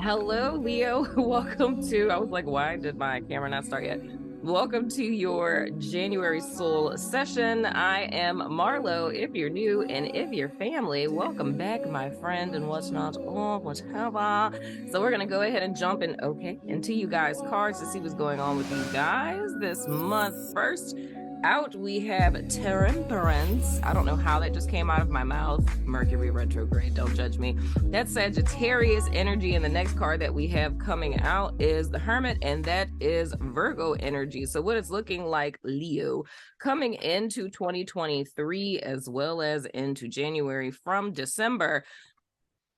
Hello, Leo. Welcome to, I was like, why did my camera not start yet? Welcome to your January Soul session. I am Marlo. If you're new and if you're family, welcome back, my friend, and what's not, oh, whatever. So we're going to go ahead and jump in, into you guys' cards to see what's going on with you guys this month. First out, we have Temperance. I don't know how that just came out of my mouth. Mercury retrograde, don't judge me. That's Sagittarius energy. And the next card that we have coming out is the Hermit, and that is Virgo energy. So what it's looking like, Leo, coming into 2023 as well as into January from December,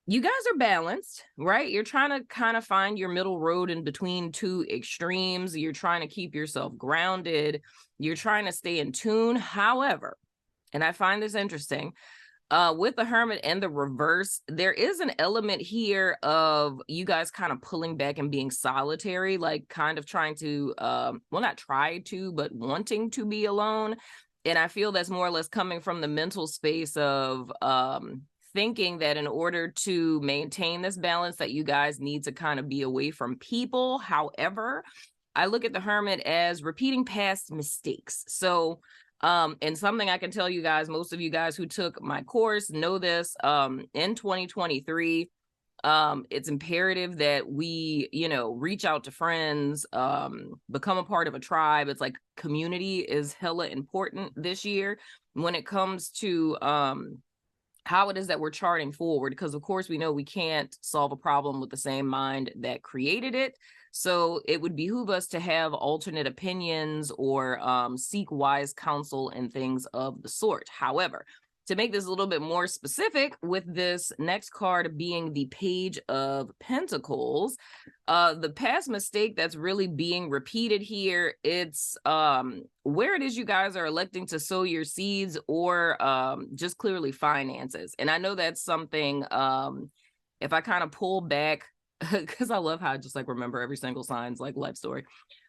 you guys are balanced, right? You're trying to kind of find your middle road in between two extremes. You're trying to keep yourself grounded. You're trying to stay in tune. However, and I find this interesting, with the Hermit and the reverse, there is an element here of you guys kind of pulling back and being solitary, like kind of trying to, well, not try to, but wanting to be alone. And I feel that's more or less coming from the mental space of thinking that in order to maintain this balance that you guys need to kind of be away from people. However, I look at the Hermit as repeating past mistakes. So and something I can tell you guys, most of you guys who took my course know this, in 2023, it's imperative that we, reach out to friends, become a part of a tribe. It's like community is hella important this year when it comes to how it is that we're charting forward, because of course we know we can't solve a problem with the same mind that created it. So it would behoove us to have alternate opinions or seek wise counsel and things of the sort. However, to make this a little bit more specific, with this next card being the Page of Pentacles, the past mistake that's really being repeated here, it's where it is you guys are electing to sow your seeds, or just clearly finances. And I know that's something, if I kind of pull back, because I love how I just like remember every single sign's like life story.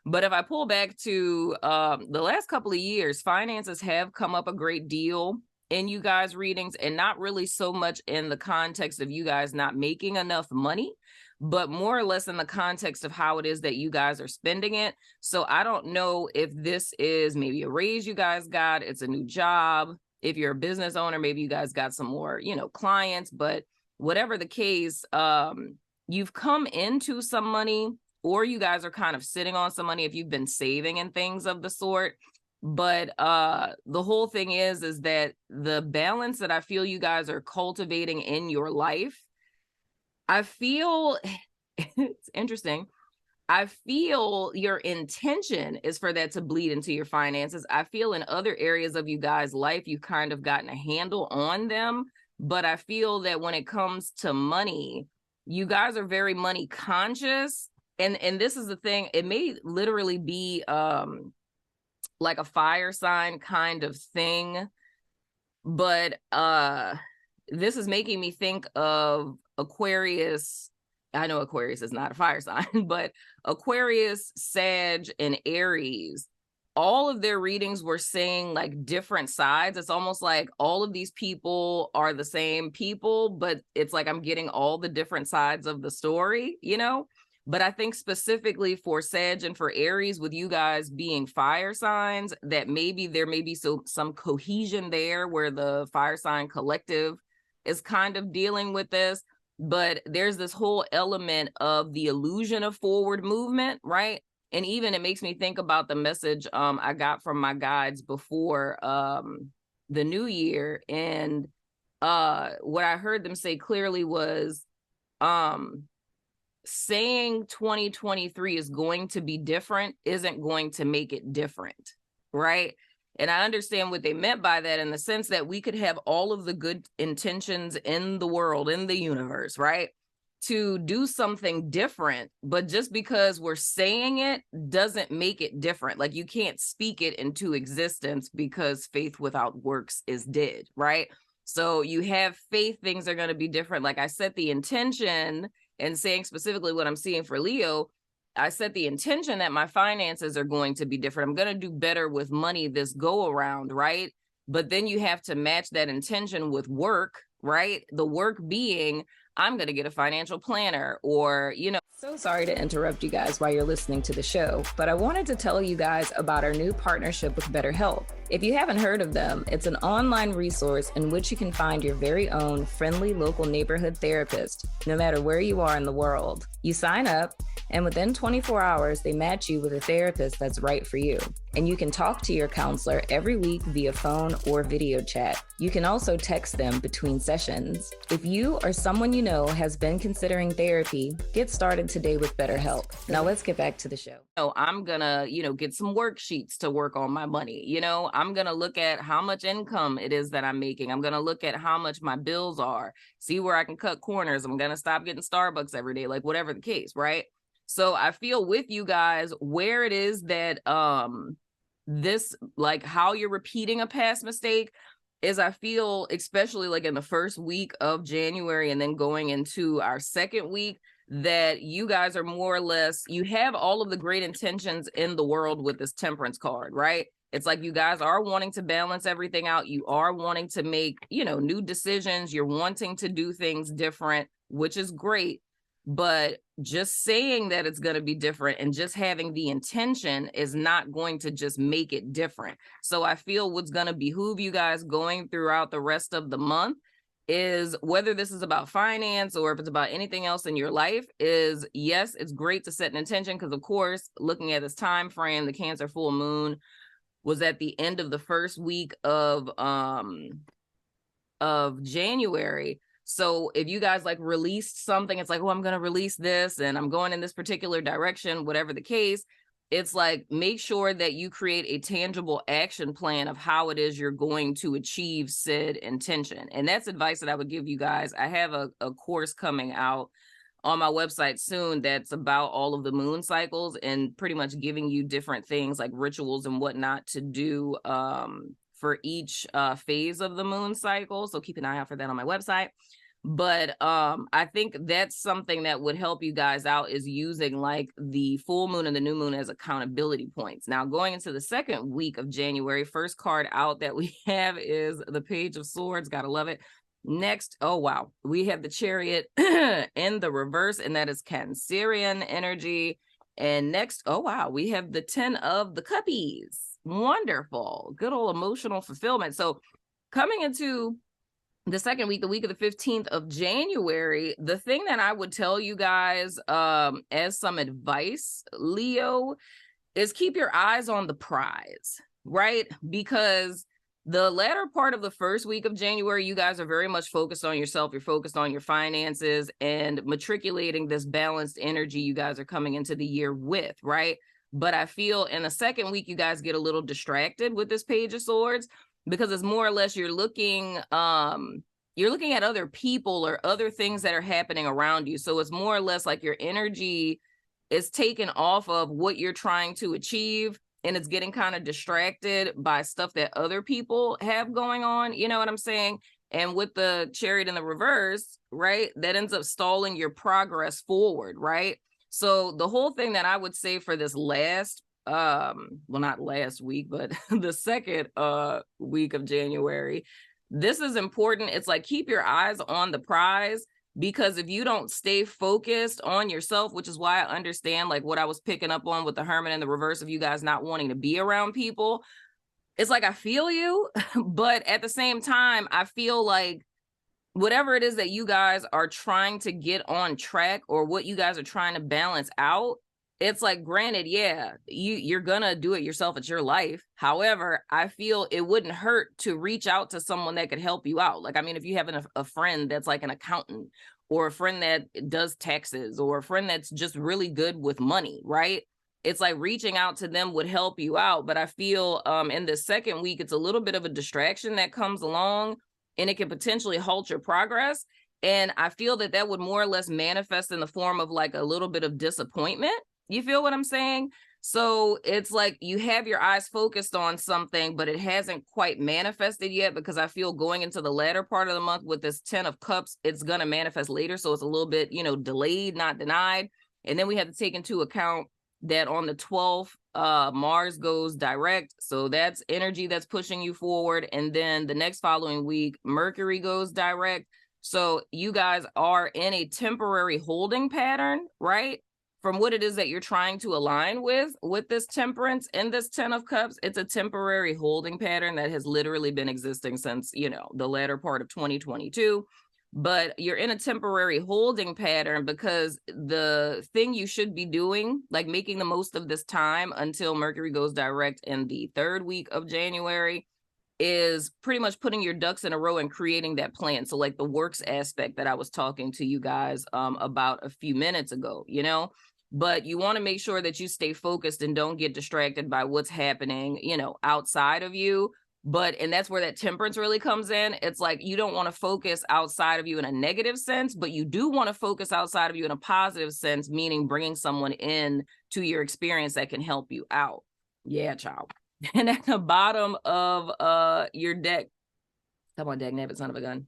But if I pull back to the last couple of years, finances have come up a great deal in you guys' readings, and not really so much in the context of you guys not making enough money, but more or less in the context of how it is that you guys are spending it. So I don't know if this is maybe a raise you guys got, it's a new job. If you're a business owner, maybe you guys got some more, clients, but whatever the case, you've come into some money, or you guys are kind of sitting on some money if you've been saving and things of the sort. But the whole thing is that the balance that I feel you guys are cultivating in your life, I feel it's interesting. I feel your intention is for that to bleed into your finances. I feel in other areas of you guys' life, you've kind of gotten a handle on them. But I feel that when it comes to money, you guys are very money conscious. And this is the thing, it may literally be like a fire sign kind of thing, but this is making me think of Aquarius. I know Aquarius is not a fire sign, but Aquarius, Sag, and Aries, all of their readings were saying like different sides. It's almost like all of these people are the same people, but it's like I'm getting all the different sides of the story, But I think specifically for Sag and for Aries, with you guys being fire signs, that maybe there may be some cohesion there where the fire sign collective is kind of dealing with this. But there's this whole element of the illusion of forward movement, right? And even it makes me think about the message I got from my guides before the new year. And what I heard them say clearly was saying 2023 is going to be different isn't going to make it different, right? And I understand what they meant by that, in the sense that we could have all of the good intentions in the world, in the universe, right, to do something different, but just because we're saying it doesn't make it different. Like, you can't speak it into existence, because faith without works is dead, right? So you have faith, things are going to be different. Like, I set the intention, and saying specifically what I'm seeing for Leo, I set the intention that my finances are going to be different. I'm going to do better with money this go around, right? But then you have to match that intention with work, right? The work being, I'm going to get a financial planner, or, So sorry to interrupt you guys while you're listening to the show, but I wanted to tell you guys about our new partnership with BetterHelp. If you haven't heard of them, it's an online resource in which you can find your very own friendly local neighborhood therapist, no matter where you are in the world. You sign up, and within 24 hours, they match you with a therapist that's right for you. And you can talk to your counselor every week via phone or video chat. You can also text them between sessions. If you or someone you know has been considering therapy, get started today with BetterHelp. Now let's get back to the show. I'm gonna, get some worksheets to work on my money. I'm gonna look at how much income it is that I'm making. I'm gonna look at how much my bills are, see where I can cut corners. I'm gonna stop getting Starbucks every day, like whatever the case, right? So I feel with you guys where it is that this, like how you're repeating a past mistake, is I feel, especially like in the first week of January and then going into our second week, that you guys are more or less, you have all of the great intentions in the world with this temperance card, right? It's like you guys are wanting to balance everything out. You are wanting to make, new decisions. You're wanting to do things different, which is great. But just saying that it's going to be different and just having the intention is not going to just make it different. So I feel what's going to behoove you guys going throughout the rest of the month is, whether this is about finance or if it's about anything else in your life, is yes, it's great to set an intention, because of course, looking at this time frame, the Cancer full moon was at the end of the first week of January. So if you guys like released something, it's like, oh, I'm going to release this and I'm going in this particular direction, whatever the case, it's like, make sure that you create a tangible action plan of how it is you're going to achieve said intention. And that's advice that I would give you guys. I have a course coming out on my website soon that's about all of the moon cycles and pretty much giving you different things like rituals and whatnot to do for each phase of the moon cycle. So keep an eye out for that on my website. But I think that's something that would help you guys out, is using like the full moon and the new moon as accountability points. Now, going into the second week of January, first card out that we have is the Page of Swords. Gotta love it. Next, oh wow, we have the Chariot in the reverse, and that is Cancerian energy. And next, oh wow, we have the 10 of the Cuppies. Wonderful. Good old emotional fulfillment. So coming into the second week, the week of the 15th of January, the thing that I would tell you guys as some advice, Leo, is keep your eyes on the prize, right? Because the latter part of the first week of January, you guys are very much focused on yourself. You're focused on your finances and matriculating this balanced energy you guys are coming into the year with, right? But I feel in the second week, you guys get a little distracted with this Page of Swords, because it's more or less you're looking at other people or other things that are happening around you. So it's more or less like your energy is taken off of what you're trying to achieve, and it's getting kind of distracted by stuff that other people have going on. You know what I'm saying? And with the Chariot in the reverse, right, that ends up stalling your progress forward, right? So the whole thing that I would say for this last not last week, but the second week of January, this is important. It's like, keep your eyes on the prize, because if you don't stay focused on yourself, which is why I understand like what I was picking up on with the Hermit in the reverse of you guys not wanting to be around people, it's like, I feel you, but at the same time, I feel like whatever it is that you guys are trying to get on track, or what you guys are trying to balance out, it's like, granted, yeah, you're gonna do it yourself. It's your life. However, I feel it wouldn't hurt to reach out to someone that could help you out. Like, I mean, if you have a friend that's like an accountant, or a friend that does taxes, or a friend that's just really good with money, right? It's like reaching out to them would help you out. But I feel in the second week, it's a little bit of a distraction that comes along, and it can potentially halt your progress. And I feel that would more or less manifest in the form of like a little bit of disappointment. You feel what I'm saying? So it's like you have your eyes focused on something, but it hasn't quite manifested yet, because I feel going into the latter part of the month with this 10 of Cups, it's going to manifest later. So it's a little bit, delayed, not denied. And then we have to take into account that on the 12th, Mars goes direct. So that's energy that's pushing you forward. And then the next following week, Mercury goes direct. So you guys are in a temporary holding pattern, right? From what it is that you're trying to align with this temperance and this 10 of cups. It's a temporary holding pattern that has literally been existing since, you know, the latter part of 2022. But you're in a temporary holding pattern because the thing you should be doing, like making the most of this time until Mercury goes direct in the 3rd week of January, is pretty much putting your ducks in a row and creating that plan. So like the works aspect that I was talking to you guys about a few minutes ago, you know, but you want to make sure that you stay focused and don't get distracted by what's happening, you know, outside of you. And that's where that temperance really comes in. It's like you don't want to focus outside of you in a negative sense, but you do want to focus outside of you in a positive sense, meaning bringing someone in to your experience that can help you out. Yeah, child. And at the bottom of your deck, come on, dag nabbit, son of a gun,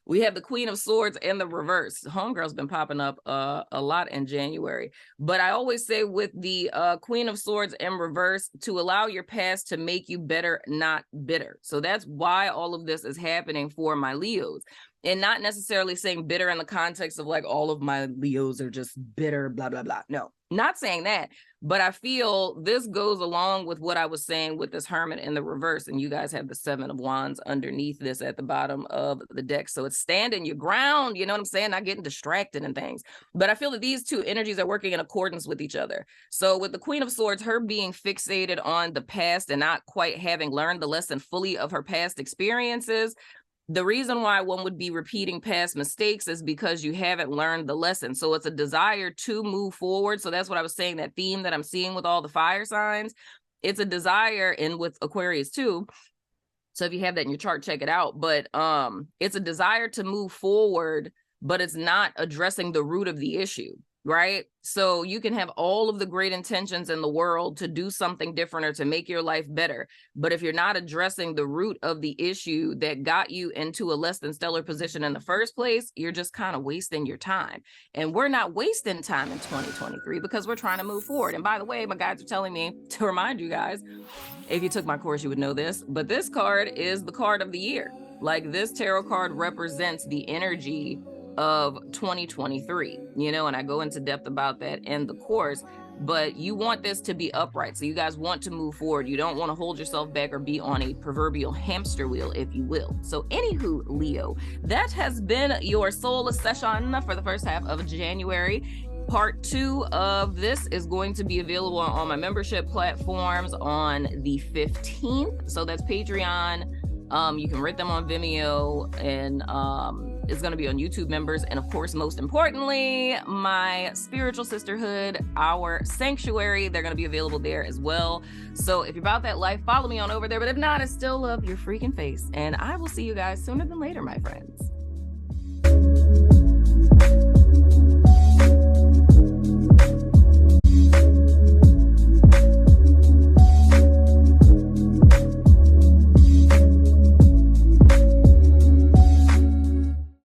we have the Queen of Swords in the reverse. Homegirl's been popping up a lot in January. But I always say with the Queen of Swords in reverse, to allow your past to make you better, not bitter. So that's why all of this is happening for my Leos. And not necessarily saying bitter in the context of like all of my Leos are just bitter, blah, blah, blah. No, not saying that. But I feel this goes along with what I was saying with this Hermit in the reverse. And you guys have the 7 of Wands underneath this at the bottom of the deck. So it's standing your ground, you know what I'm saying? Not getting distracted and things. But I feel that these two energies are working in accordance with each other. So with the Queen of Swords, her being fixated on the past and not quite having learned the lesson fully of her past experiences, the reason why one would be repeating past mistakes is because you haven't learned the lesson. So it's a desire to move forward. So that's what I was saying, that theme that I'm seeing with all the fire signs. It's a desire, and with Aquarius too. So if you have that in your chart, check it out. But it's a desire to move forward, but it's not addressing the root of the issue, right? So you can have all of the great intentions in the world to do something different or to make your life better. But if you're not addressing the root of the issue that got you into a less than stellar position in the first place, you're just kind of wasting your time. And we're not wasting time in 2023 because we're trying to move forward. And by the way, my guides are telling me to remind you guys, if you took my course, you would know this, but this card is the card of the year. Like, this tarot card represents the energy of 2023, you know, and I go into depth about that in the course. But you want this to be upright. So you guys want to move forward. You don't want to hold yourself back or be on a proverbial hamster wheel, if you will. So anywho, Leo, that has been your soul session for the first half of January. Part 2 of this is going to be available on my membership platforms on the 15th. So that's Patreon. You can rate them on Vimeo, and it's going to be on YouTube members. And of course, most importantly, my spiritual sisterhood, our sanctuary, they're going to be available there as well. So if you're about that life, follow me on over there. But if not, I still love your freaking face. And I will see you guys sooner than later, my friends.